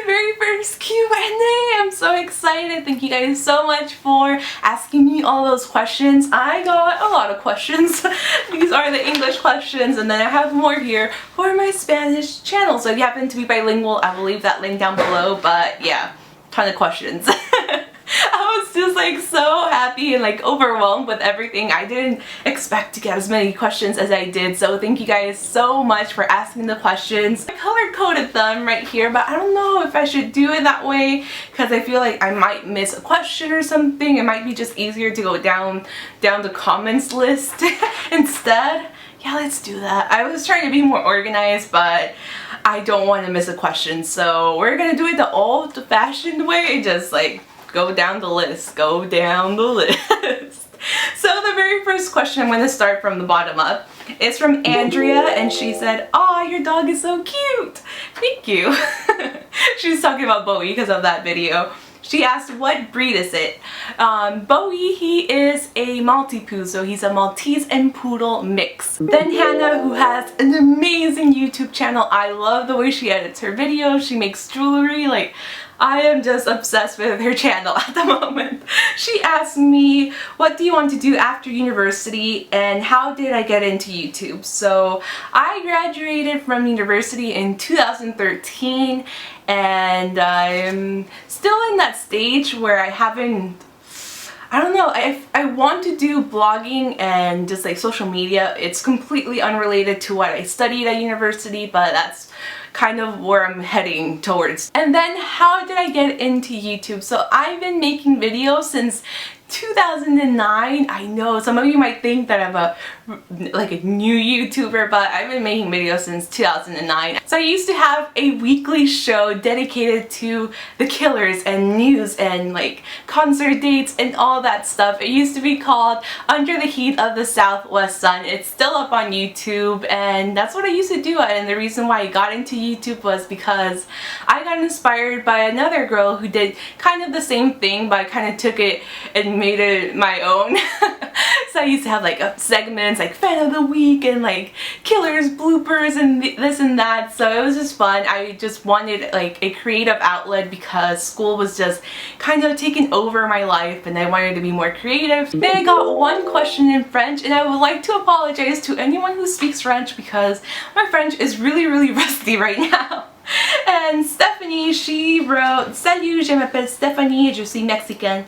my very first Q&A. I'm so excited. Thank you guys so much for asking me all those questions. I got a lot of questions. These are the English questions, and then I have more here for my Spanish channel. So if you happen to be bilingual, I will leave that link down below. But yeah, ton of questions. I was just like so happy and like overwhelmed with everything. I didn't expect to get as many questions as I did, so thank you guys so much for asking the questions. I color coded them right here, but I don't know if I should do it that way because I feel like I might miss a question or something. It might be just easier to go down the comments list instead. Yeah, let's do that. I was trying to be more organized, but I don't want to miss a question, so we're gonna do it the old-fashioned way, just like go down the list, go down the list. So the very first question, I'm going to start from the bottom up, is from Andrea, and she said, "Aw, your dog is so cute." Thank you. She's talking about Bowie because of that video. She asked, what breed is it? Bowie, he is a Maltipoo, so he's a Maltese and Poodle mix. Then Hannah, who has an amazing YouTube channel. I love the way she edits her videos. She makes jewelry. Like, I am just obsessed with her channel at the moment. She asked me, what do you want to do after university and how did I get into YouTube? So I graduated from university in 2013 and I'm still in that stage where I haven't, I don't know, I want to do blogging and just like social media. It's completely unrelated to what I studied at university, but that's kind of where I'm heading towards. And then how did I get into YouTube? So I've been making videos since 2009. I know some of you might think that I'm a new YouTuber, but I've been making videos since 2009. So I used to have a weekly show dedicated to the Killers and news and like concert dates and all that stuff. It used to be called Under the Heat of the Southwest Sun. It's still up on YouTube, and that's what I used to do. And the reason why I got into YouTube was because I got inspired by another girl who did kind of the same thing, but I kind of took it and made it my own. So I used to have like segments like Fan of the Week and like Killers bloopers and this and that, so it was just fun. I just wanted like a creative outlet because school was just kind of taking over my life and I wanted to be more creative. Then I got one question in French, and I would like to apologize to anyone who speaks French because my French is really rusty right now. And Stephanie, she wrote, "Salut, je m'appelle Stephanie et je suis mexicaine.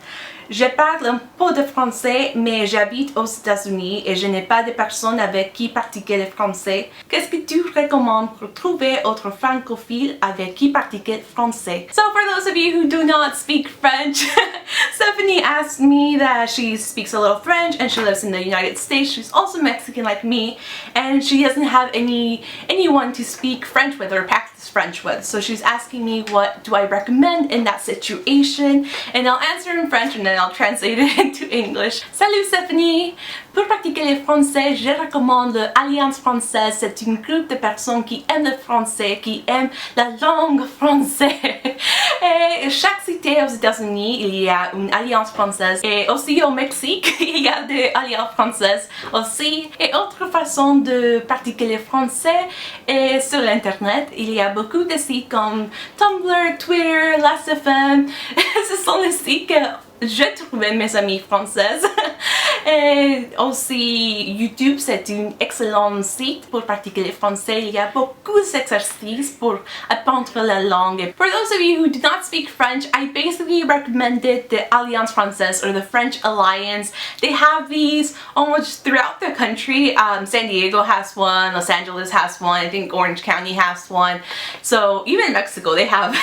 Je parle un peu de français, mais j'habite aux États-Unis et je n'ai pas de personne avec qui pratiquer le français. Qu'est-ce que tu recommandes pour trouver autre francophile avec qui pratiquer français?" So for those of you who do not speak French, Stephanie asked me that she speaks a little French and she lives in the United States. She's also Mexican like me, and she doesn't have anyone to speak French with or practice French with. So she's asking me what do I recommend in that situation, and I'll answer in French and then I'll translate it into English. Salut Stephanie! Pour pratiquer le français, je recommande l'Alliance française. C'est un groupe de personnes qui aiment le français, qui aiment la langue française. Et chaque cité aux États-Unis, il y a une alliance française. Et aussi au Mexique, il y a des alliances françaises aussi. Et autre façon de pratiquer le français est sur l'internet. Il y a beaucoup de sites comme Tumblr, Twitter, Last.fm. Ce sont les sites que je trouvais mes amies françaises. Et aussi YouTube, c'est un excellent site pour pratiquer le français. Il y a beaucoup d'exercices pour apprendre la langue. For those of you who do not speak French, I basically recommended the Alliance Française or the French Alliance. They have these almost throughout the country. San Diego has one, Los Angeles has one, I think Orange County has one. So even in Mexico, they have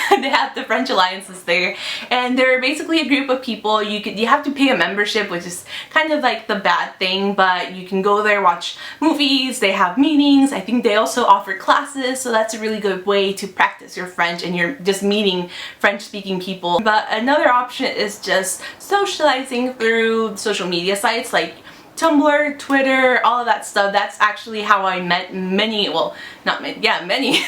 the French alliances there, and they're basically a group of people. You have to pay a membership, which is kind of like the bad thing, but you can go there, watch movies, they have meetings. I think they also offer classes, so that's a really good way to practice your French and you're just meeting French-speaking people. But another option is just socializing through social media sites like Tumblr, Twitter, all of that stuff. That's actually how I met many, well, not many, yeah, many,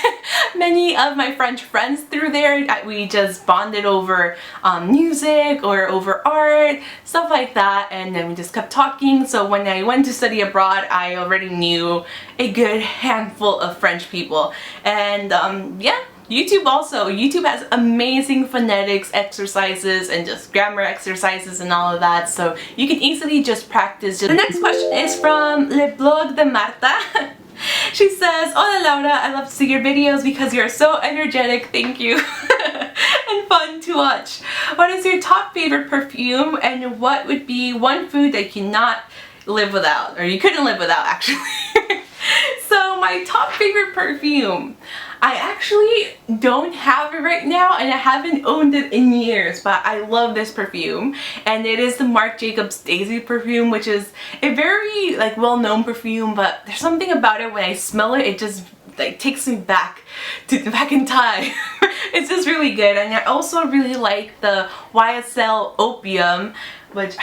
many of my French friends through there. We just bonded over music or over art, stuff like that, and then we just kept talking. So when I went to study abroad, I already knew a good handful of French people, and yeah, YouTube also. YouTube has amazing phonetics exercises and just grammar exercises and all of that, so you can easily just practice. The next question is from Le Blog de Marta. She says, "Hola Laura, I love to see your videos because you're so energetic, thank you, and fun to watch. What is your top favorite perfume, and what would be one food that you cannot live without, or you couldn't live without actually?" So my top favorite perfume, I actually don't have it right now and I haven't owned it in years, but I love this perfume, and it is the Marc Jacobs Daisy perfume, which is a very like well-known perfume, but there's something about it when I smell it, it just like takes me back in time. It's just really good. And I also really like the YSL Opium, which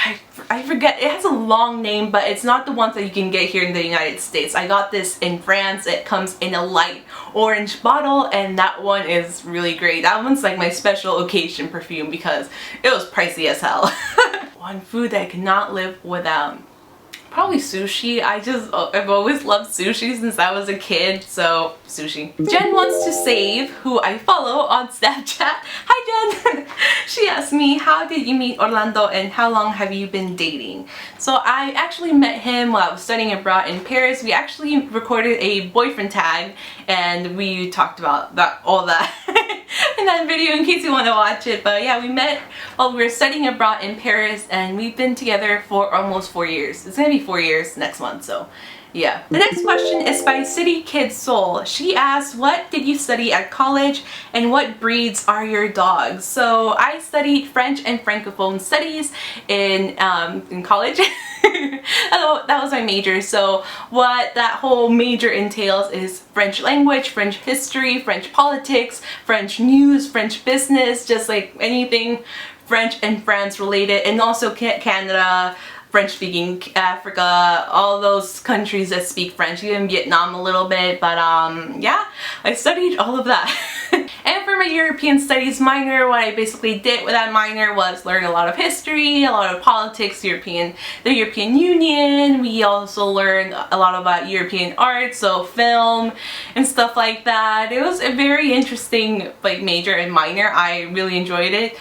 I forget, it has a long name, but it's not the ones that you can get here in the United States. I got this in France. It comes in a light orange bottle, and that one is really great. That one's like my special occasion perfume because it was pricey as hell. One food that I cannot live without. Probably sushi. I've always loved sushi since I was a kid, so sushi. Jen Wants to Save, who I follow on Snapchat. Hi Jen! She asked me, how did you meet Orlando and how long have you been dating? So I actually met him while I was studying abroad in Paris. We actually recorded a boyfriend tag and we talked about all that in that video in case you want to watch it. But yeah, we met while we were studying abroad in Paris and we've been together for almost 4 years. It's gonna be 4 years next month, so yeah. The next question is by City Kid Soul. She asks, what did you study at college and what breeds are your dogs? So I studied French and Francophone studies in college. That was my major. So what that whole major entails is French language, French history, French politics, French news, French business, just like anything French and France related, and also Canada, French-speaking Africa, all those countries that speak French, even Vietnam a little bit, but yeah, I studied all of that. And for my European Studies minor, what I basically did with that minor was learn a lot of history, a lot of politics, the European Union. We also learned a lot about European art, so film and stuff like that. It was a very interesting like major and minor. I really enjoyed it.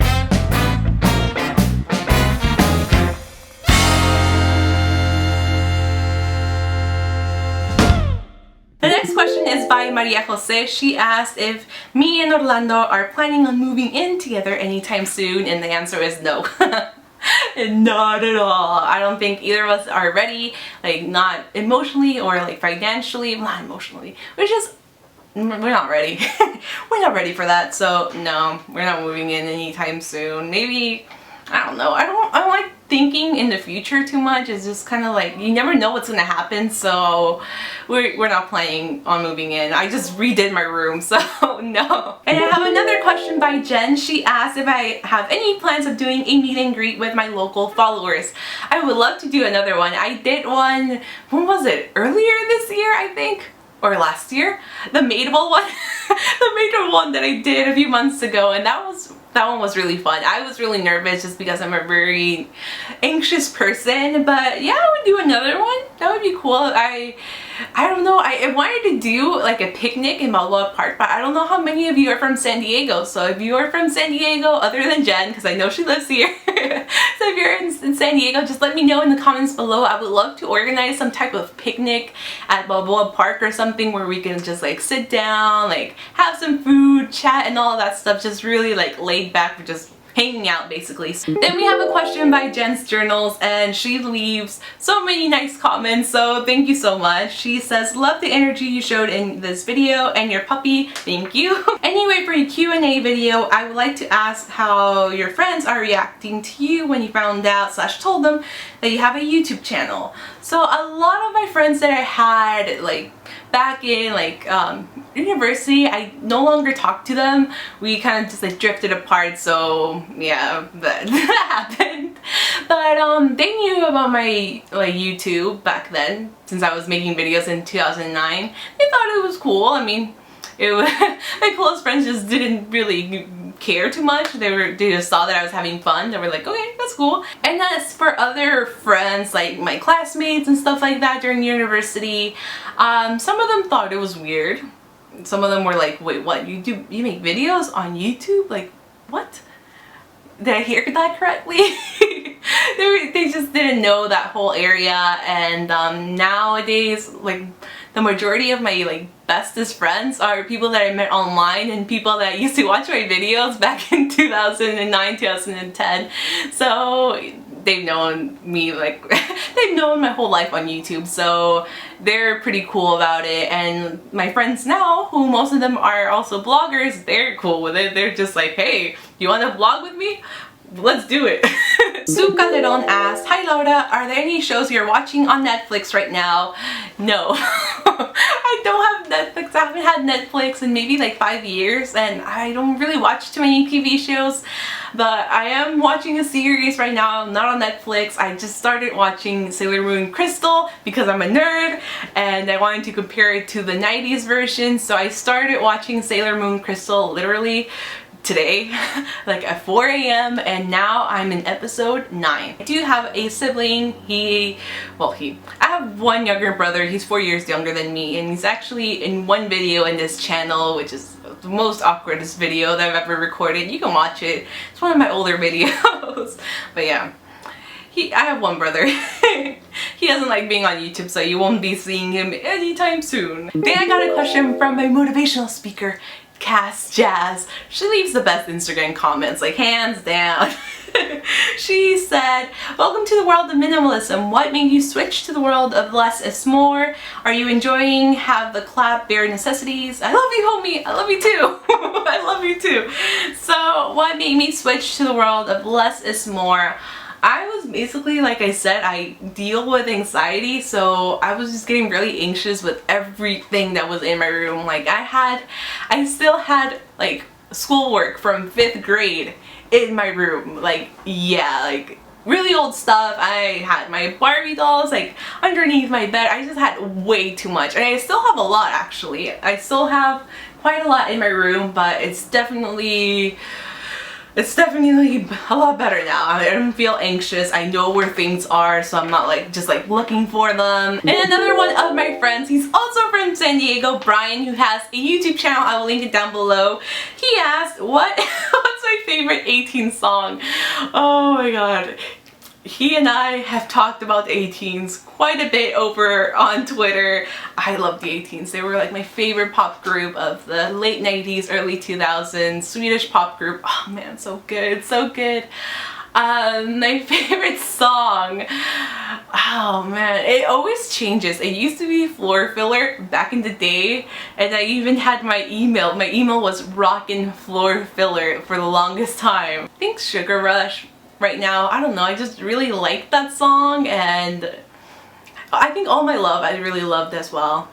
The next question is by Maria Jose. She asked if me and Orlando are planning on moving in together anytime soon, and the answer is no. Not at all. I don't think either of us are ready, like not emotionally or like financially, not emotionally. We're not ready. We're not ready for that, so no, we're not moving in anytime soon. Maybe, I don't know, I don't like thinking in the future too much. It's just kind of like you never know what's gonna happen, so we're not planning on moving in. I just redid my room, so no. And I have another question by Jen. She asked if I have any plans of doing a meet and greet with my local followers. I would love to do another one. I did one, when was it? Earlier this year, I think? Or last year? The Maidable one? The Maidable one that I did a few months ago, and that one was really fun. I was really nervous just because I'm a very anxious person, but yeah, I would do another one. That would be cool. I don't know, I wanted to do like a picnic in Balboa Park, but I don't know how many of you are from San Diego. So if you are from San Diego, other than Jen, because I know she lives here, so if you're in San Diego, just let me know in the comments below. I would love to organize some type of picnic at Balboa Park or something where we can just like sit down, like have some food, chat and all that stuff, just really like laid back, for just hanging out basically. Then we have a question by Jen's Journals, and she leaves so many nice comments, so thank you so much. She says, love the energy you showed in this video and your puppy, thank you. Anyway, for your Q&A video, I would like to ask how your friends are reacting to you when you found out / told them that you have a YouTube channel. So a lot of my friends that I had like back in like university, I no longer talk to them. We kind of just like drifted apart, so yeah, that happened. But they knew about my like YouTube back then, since I was making videos in 2009. They thought it was cool. I mean, it was, my close friends just didn't really care too much. They just saw that I was having fun. They were like, okay, that's cool. And as for other friends, like my classmates and stuff like that during university, some of them thought it was weird. some of them were like, wait, what, you make videos on YouTube? Like, what? Did I hear that correctly? They just didn't know that whole area. And nowadays, like, the majority of my like bestest friends are people that I met online and people that used to watch my videos back in 2009, 2010. So they've known me, like, they've known my whole life on YouTube, so they're pretty cool about it. And my friends now, who most of them are also bloggers, they're cool with it. They're just like, hey, you want to vlog with me? Let's do it. Sue Calderon asked, hi Laura, are there any shows you're watching on Netflix right now? No. I don't have Netflix. I haven't had Netflix in maybe like 5 years, and I don't really watch too many TV shows, but I am watching a series right now, not on Netflix. I just started watching Sailor Moon Crystal because I'm a nerd and I wanted to compare it to the 90s version, so I started watching Sailor Moon Crystal literally today, like at 4 a.m. and now I'm in episode 9. I do have a sibling. I have one younger brother. He's 4 years younger than me, and he's actually in one video in this channel, which is the most awkwardest video that I've ever recorded. You can watch it. It's one of my older videos. But yeah, I have one brother. He doesn't like being on YouTube, so you won't be seeing him anytime soon. Then I got a question from my motivational speaker, Cass Jazz. She leaves the best Instagram comments, like hands down. She said, welcome to the world of minimalism. What made you switch to the world of less is more? Are you enjoying have the clap bare necessities? I love you, homie. I love you too. I love you too. So what made me switch to the world of less is more? I was basically, like I said, I deal with anxiety, so I was just getting really anxious with everything that was in my room. Like I still had like schoolwork from 5th grade in my room. Like, yeah, like really old stuff. I had my Barbie dolls like underneath my bed. I just had way too much, and I still have a lot actually. I still have quite a lot in my room, but it's definitely a lot better now. I don't feel anxious. I know where things are, so I'm not like just like looking for them. And another one of my friends, he's also from San Diego, Brian, who has a YouTube channel. I will link it down below. He asked, what's my favorite 18 song? Oh my god. He and I have talked about the 18s quite a bit over on Twitter. I love the 18s. They were like my favorite pop group of the late 90s, early 2000s. Swedish pop group. Oh man, so good, so good. My favorite song. Oh man, it always changes. It used to be Floor Filler back in the day, and I even had my email. My email was Rockin' Floor Filler for the longest time. I think Sugar Rush. Right now, I don't know, I just really like that song, and I think All My Love I really loved as well.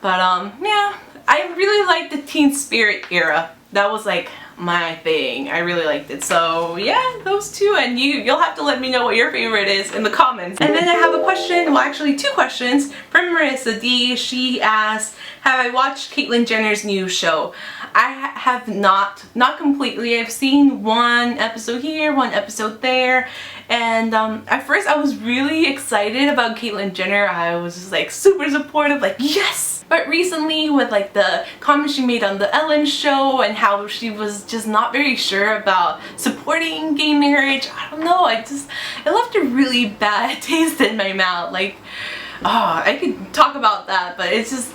But yeah, I really like the Teen Spirit era. That was like my thing. I really liked it. So yeah, those two, and you'll have to let me know what your favorite is in the comments. And then I have a question, well actually 2 questions from Marissa D. She asked, have I watched Caitlyn Jenner's new show? I have not completely. I've seen one episode here, one episode there, and at first I was really excited about Caitlyn Jenner. I was just like super supportive, like yes! But recently with like the comments she made on the Ellen show and how she was just not very sure about supporting gay marriage, I don't know, it left a really bad taste in my mouth. Like, oh, I could talk about that, but it's just,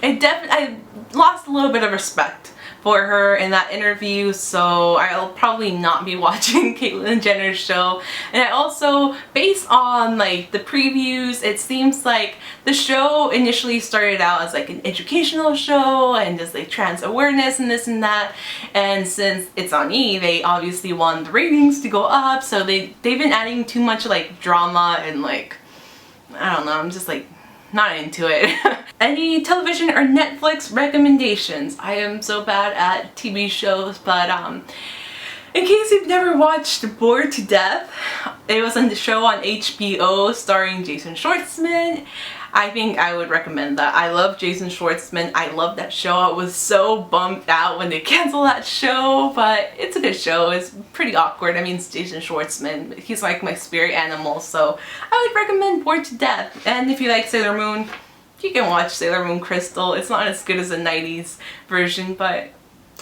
I lost a little bit of respect for her in that interview, so I'll probably not be watching Caitlyn Jenner's show. And I also, based on like the previews, it seems like the show initially started out as like an educational show and just like trans awareness and this and that, and since it's on E, they obviously want the ratings to go up, so they've been adding too much like drama and like, I don't know, I'm just like not into it. Any television or Netflix recommendations? I am so bad at TV shows, but in case you've never watched Bored to Death, it was on the show on HBO starring Jason Schwartzman. I think I would recommend that. I love Jason Schwartzman. I love that show. I was so bummed out when they canceled that show, but it's a good show. It's pretty awkward. I mean, it's Jason Schwartzman. He's like my spirit animal, so I would recommend Bored to Death. And if you like Sailor Moon, you can watch Sailor Moon Crystal. It's not as good as the 90s version, but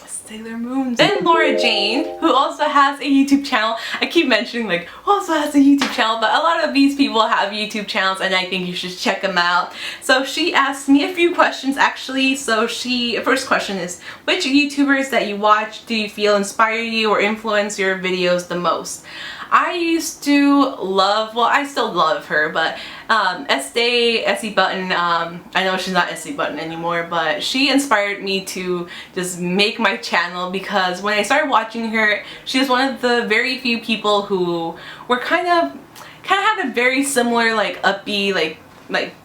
Sailor Moon. Then Laura Jane, who also has a YouTube channel. I keep mentioning like also has a YouTube channel, but a lot of these people have YouTube channels and I think you should check them out. So she asked me a few questions actually. So first question is, which YouTubers that you watch do you feel inspire you or influence your videos the most? I used to love, well I still love her, but Essie Button, I know she's not Essie Button anymore, but she inspired me to just make my channel because when I started watching her, she was one of the very few people who were kind of had a very similar like upbeat like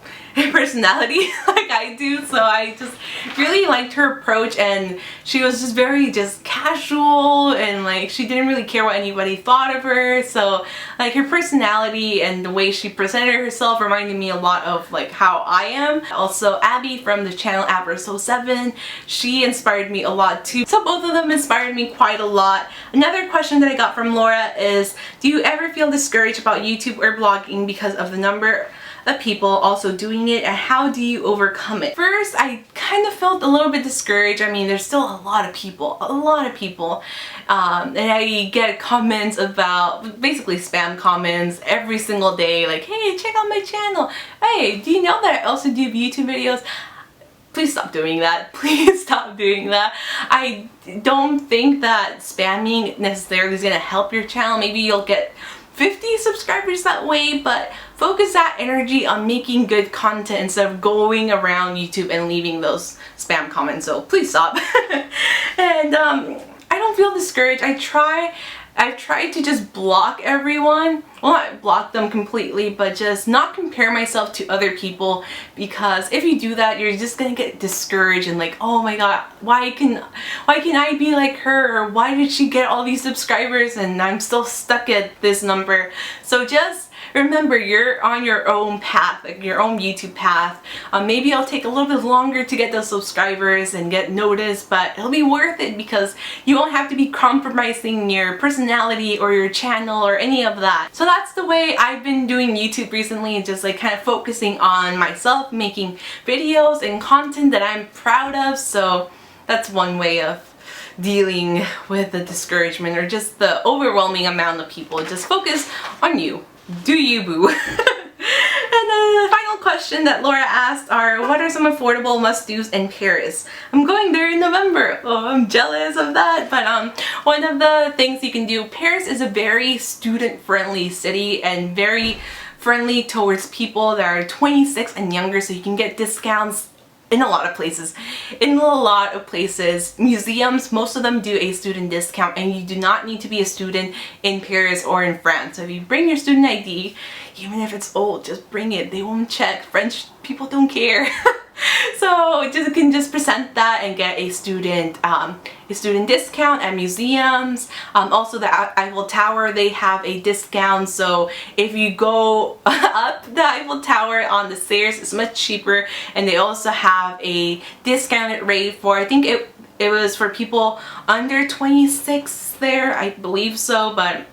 personality like I do, so I just really liked her approach, and she was just very just casual and like she didn't really care what anybody thought of her. So like her personality and the way she presented herself reminded me a lot of like how I am. Also Abby from the channel Averso7, she inspired me a lot too. So both of them inspired me quite a lot. Another question that I got from Laura is, do you ever feel discouraged about YouTube or blogging because of the number of people also doing it, and how do you overcome it? First, I kind of felt a little bit discouraged. I mean, there's still a lot of people, and I get comments about, basically spam comments every single day, like, hey, check out my channel, hey, do you know that I also do YouTube videos? Please stop doing that. Please stop doing that. I don't think that spamming necessarily is going to help your channel. Maybe you'll get 50 subscribers that way, but focus that energy on making good content instead of going around YouTube and leaving those spam comments. So please stop. And I don't feel discouraged. I've tried to just block everyone. Well, not block them completely, but just not compare myself to other people, because if you do that, you're just gonna get discouraged and like, oh my god, why can I be like her, or why did she get all these subscribers and I'm still stuck at this number? So just remember, you're on your own path, like your own YouTube path. Maybe it'll take a little bit longer to get those subscribers and get noticed, but it'll be worth it because you won't have to be compromising your personality or your channel or any of that. So that's the way I've been doing YouTube recently, and just like kind of focusing on myself, making videos and content that I'm proud of. So that's one way of dealing with the discouragement or just the overwhelming amount of people. Just focus on you. Do you, boo? And then the final question that Laura asked are, what are some affordable must-dos in Paris? I'm going there in November. Oh, I'm jealous of that. But one of the things you can do, Paris is a very student-friendly city and very friendly towards people that are 26 and younger, so you can get discounts in a lot of places. Museums, most of them do a student discount, and you do not need to be a student in Paris or in France. So if you bring your student ID, even if it's old, just bring it. They won't check. French people don't care. So you can just present that and get a student discount at museums. Also the Eiffel Tower, they have a discount, so if you go up the Eiffel Tower on the stairs, it's much cheaper. And they also have a discounted rate for, I think it was for people under 26 there, I believe so, but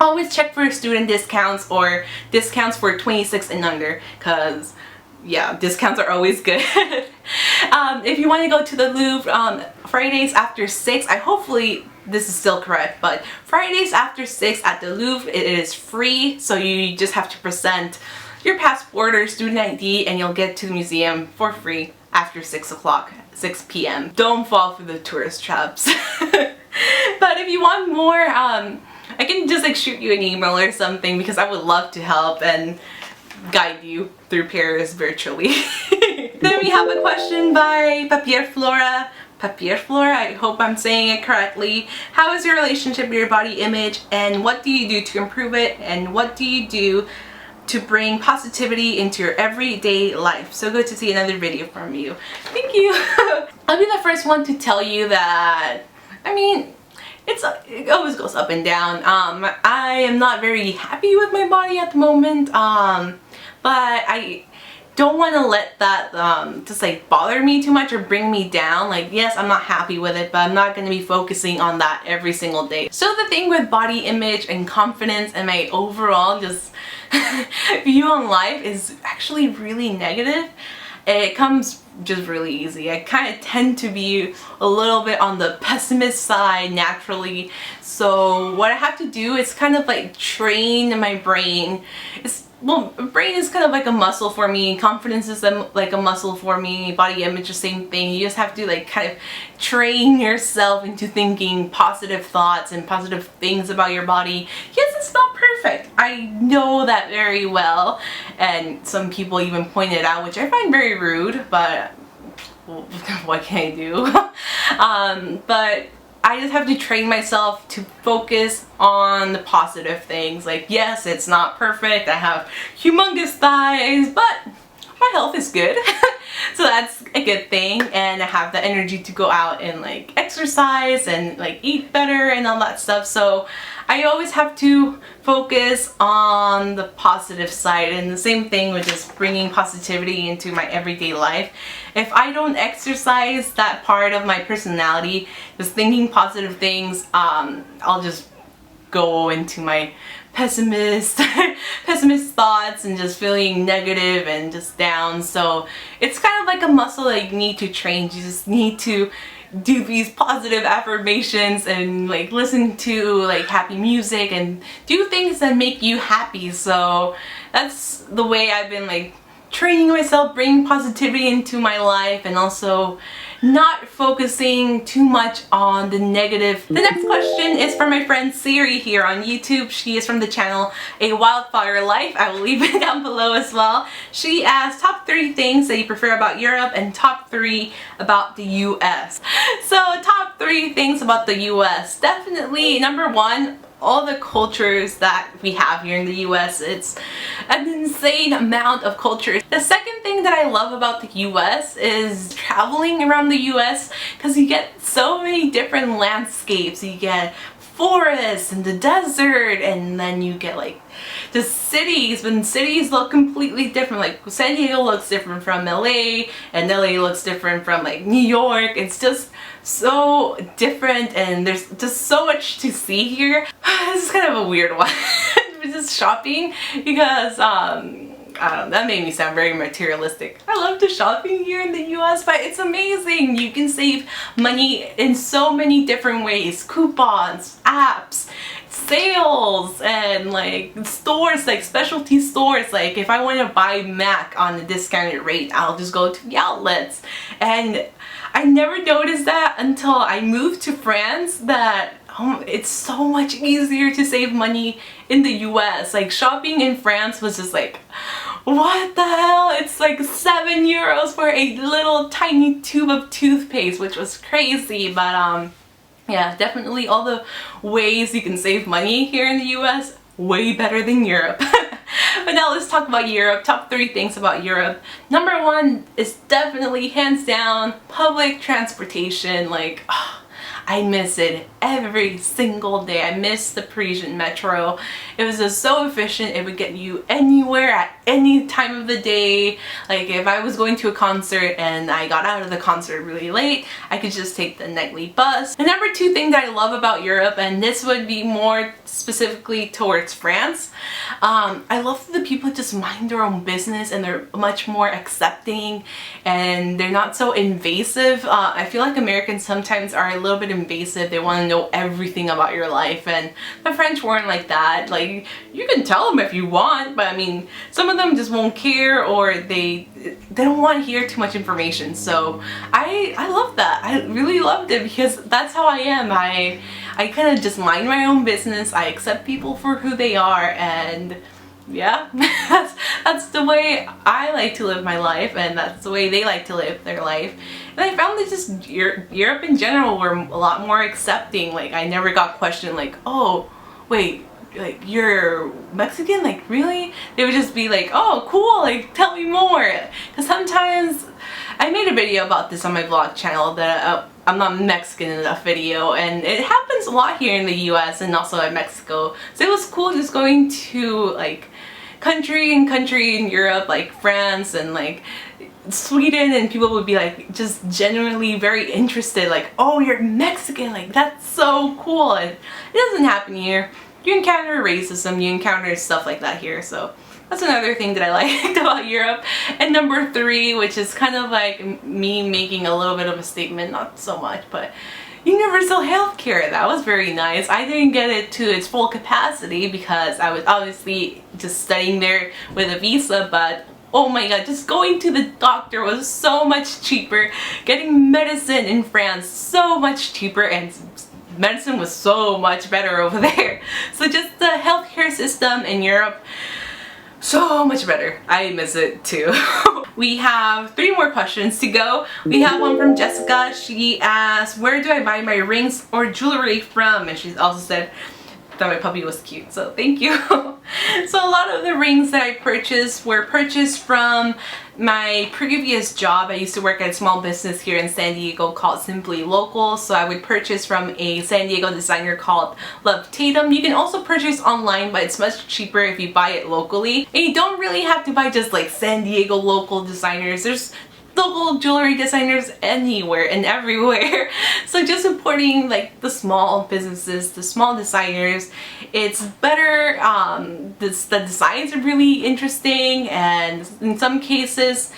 always check for student discounts or discounts for 26 and under, because yeah, discounts are always good. If you want to go to the Louvre, Fridays after 6, hopefully this is still correct, but Fridays after 6 at the Louvre, it is free, so you just have to present your passport or student ID and you'll get to the museum for free after 6 p.m. Don't fall for the tourist traps. But if you want more, I can just like shoot you an email or something, because I would love to help and guide you through Paris virtually. Then we have a question by Papier Flora, I hope I'm saying it correctly. How is your relationship with your body image, and what do you do to improve it, and what do you do to bring positivity into your everyday life? So good to see another video from you. Thank you. I'll be the first one to tell you that, I mean, it always goes up and down. I am not very happy with my body at the moment, but I don't want to let that just like bother me too much or bring me down. Like, yes, I'm not happy with it, but I'm not going to be focusing on that every single day. So the thing with body image and confidence and my overall just view on life is actually really negative. it comes just really easy. I kind of tend to be a little bit on the pessimist side naturally, so what I have to do is kind of like train my brain. Well, brain is kind of like a muscle for me. Confidence is like a muscle for me. Body image, the same thing. You just have to like kind of train yourself into thinking positive thoughts and positive things about your body. Yes, it's not perfect. I know that very well. And some people even point it out, which I find very rude, but well, what can I do? But I just have to train myself to focus on the positive things. Like, yes, it's not perfect. I have humongous thighs, but my health is good. So that's a good thing. And I have the energy to go out and like exercise and like eat better and all that stuff. So I always have to focus on the positive side, and the same thing with just bringing positivity into my everyday life. If I don't exercise that part of my personality, just thinking positive things, I'll just go into my pessimist thoughts and just feeling negative and just down. So it's kind of like a muscle that you need to train. You just need to do these positive affirmations and like listen to like happy music and do things that make you happy. So that's the way I've been like training myself, bringing positivity into my life, and also not focusing too much on the negative. The next question is from my friend Siri here on YouTube. She is from the channel A Wildfire Life. I will leave it down below as well. She asked top 3 things that you prefer about Europe and top 3 about the US. So top 3 things about the US. Definitely number 1, all the cultures that we have here in the US. It's an insane amount of culture. The second thing that I love about the US is traveling around the US, because you get so many different landscapes. You get forests and the desert, and then you get like the cities, but cities look completely different. Like San Diego looks different from LA, and LA looks different from like New York. It's just so different, and there's just so much to see here. This is kind of a weird one. Just shopping, because I don't know, that made me sound very materialistic. I love the shopping here in the US, but it's amazing. You can save money in so many different ways. Coupons, apps, sales, and like stores, like specialty stores. Like if I want to buy MAC on a discounted rate, I'll just go to the outlets. And I never noticed that until I moved to France, that it's so much easier to save money in the US. Like shopping in France was just like, what the hell? It's like 7 euros for a little tiny tube of toothpaste, which was crazy. But yeah, definitely all the ways you can save money here in the US, way better than Europe. But now let's talk about Europe. Top 3 things about Europe. Number 1 is definitely hands down public transportation. Like, oh, I miss it every single day. I miss the Parisian metro. It was just so efficient. It would get you anywhere at any time of the day. Like if I was going to a concert and I got out of the concert really late, I could just take the nightly bus. The number 2 thing that I love about Europe, and this would be more specifically towards France, I love that the people just mind their own business, and they're much more accepting, and they're not so invasive. I feel like Americans sometimes are a little bit invasive. They want to know everything about your life, and the French weren't like that. Like, you can tell them if you want, but I mean, some of them just won't care, or they don't want to hear too much information. So I love that. I really loved it, because that's how I am. I kind of just mind my own business. I accept people for who they are, and yeah, that's the way I like to live my life, and that's the way they like to live their life. And I found that just Europe in general were a lot more accepting. Like I never got questioned like, oh wait, like you're Mexican, like really? They would just be like, oh cool, like tell me more. Because sometimes I made a video about this on my vlog channel, that I'm not Mexican enough video, and it happens a lot here in the US and also in Mexico. So it was cool just going to like country in Europe, like France and like Sweden, and people would be like just genuinely very interested, like, oh, you're Mexican, like that's so cool. And it doesn't happen here. You encounter racism, you encounter stuff like that here, so That's another thing that I liked about Europe. And number 3, which is kind of like me making a little bit of a statement, not so much, but universal healthcare. That was very nice. I didn't get it to its full capacity because I was obviously just studying there with a visa, but oh my god, just going to the doctor was so much cheaper. Getting medicine in France, so much cheaper, and medicine was so much better over there. So just the healthcare system in Europe, so much better. I miss it too. We have 3 more questions to go. We have one from Jessica. She asked, where do I buy my rings or jewelry from? And she also said that my puppy was cute, so thank you. So a lot of the rings that I purchased were purchased from my previous job. I used to work at a small business here in San Diego called Simply Local, so I would purchase from a San Diego designer called Love Tatum. You can also purchase online, but it's much cheaper if you buy it locally. And you don't really have to buy just like San Diego local designers. There's local jewelry designers anywhere and everywhere. So just supporting like the small businesses, the small designers, it's better. The designs are really interesting, and in some cases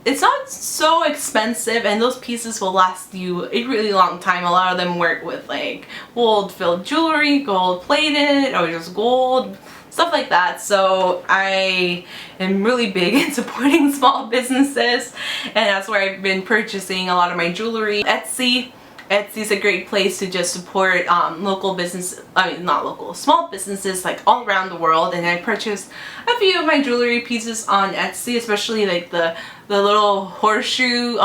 it's not so expensive, and those pieces will last you a really long time. A lot of them work with like gold filled jewelry, gold plated, or just gold, stuff like that. So I am really big in supporting small businesses, and that's where I've been purchasing a lot of my jewelry. Etsy. Etsy's a great place to just support local business, not local, small businesses like all around the world. And I purchased a few of my jewelry pieces on Etsy, especially like the little horseshoe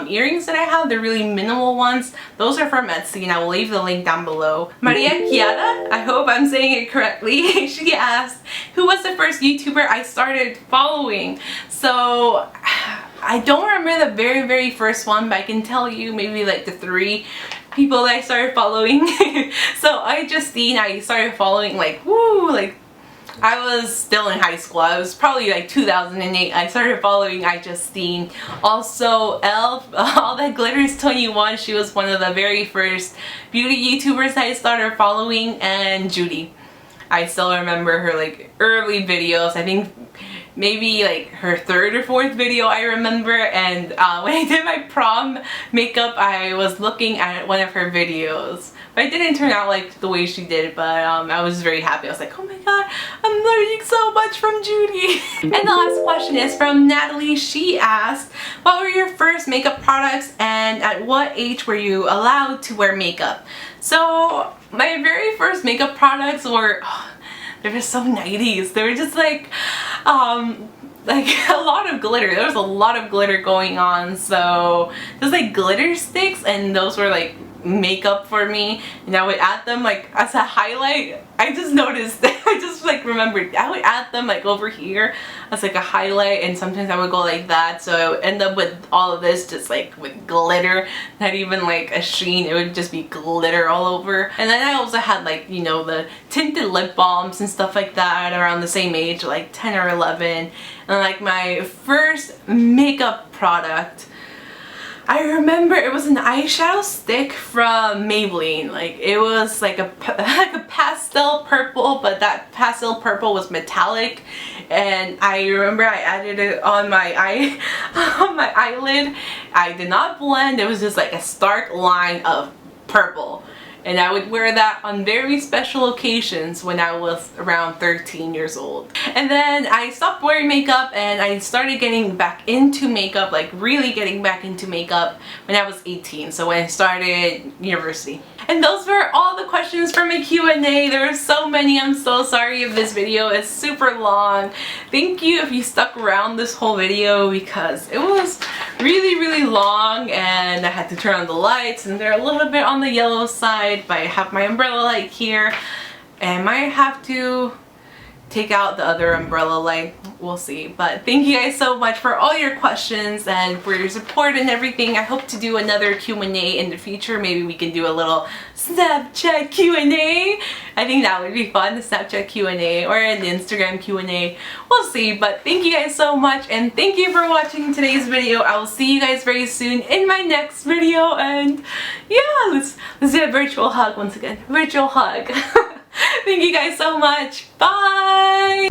earrings that I have. They're really minimal ones. Those are from Etsy, and I will leave the link down below. Maria Chiara, I hope I'm saying it correctly. She asked, who was the first YouTuber I started following? So I don't remember the very first one, but I can tell you maybe like the 3 people that I started following. So I started following like, woo, like I was still in high school. I was probably like 2008. I started following iJustine. Also Elf, All That Glitters 21. She was one of the very first beauty YouTubers I started following. And Judy. I still remember her like early videos. I think maybe like her 3rd or 4th video I remember. And when I did my prom makeup, I was looking at one of her videos. But it didn't turn out like the way she did, but I was very happy. I was like, oh my god, I'm learning so much from Judy. And the last question is from Natalie. She asked, what were your first makeup products, and at what age were you allowed to wear makeup? So my very first makeup products were, they were so 90s. They were just like a lot of glitter. There was a lot of glitter going on, so there's like glitter sticks, and those were like makeup for me, and I would add them like as a highlight. I just noticed that I just like remembered I would add them like over here as like a highlight, and sometimes I would go like that, so I would end up with all of this just like with glitter, not even like a sheen. It would just be glitter all over. And then I also had like, you know, the tinted lip balms and stuff like that around the same age, like 10 or 11. And like my first makeup product, I remember it was an eyeshadow stick from Maybelline. Like it was like a pastel purple, but that pastel purple was metallic, and I remember I added it on my eyelid. I did not blend. It was just like a stark line of purple. And I would wear that on very special occasions when I was around 13 years old. And then I stopped wearing makeup, and I started getting back into makeup, like really getting back into makeup when I was 18. So when I started university. And those were all the questions from my Q&A. There were so many. I'm so sorry if this video is super long. Thank you if you stuck around this whole video, because it was really long, and I had to turn on the lights, and they're a little bit on the yellow side, but I have my umbrella light here, and I might have to take out the other umbrella light. We'll see. But thank you guys so much for all your questions and for your support and everything. I hope to do another Q&A in the future. Maybe we can do a little Snapchat Q&A. I think that would be fun, the Snapchat Q&A, or an Instagram Q&A. We'll see. But thank you guys so much, and thank you for watching today's video. I will see you guys very soon in my next video, and yeah, let's do a virtual hug once again. Virtual hug. Thank you guys so much. Bye!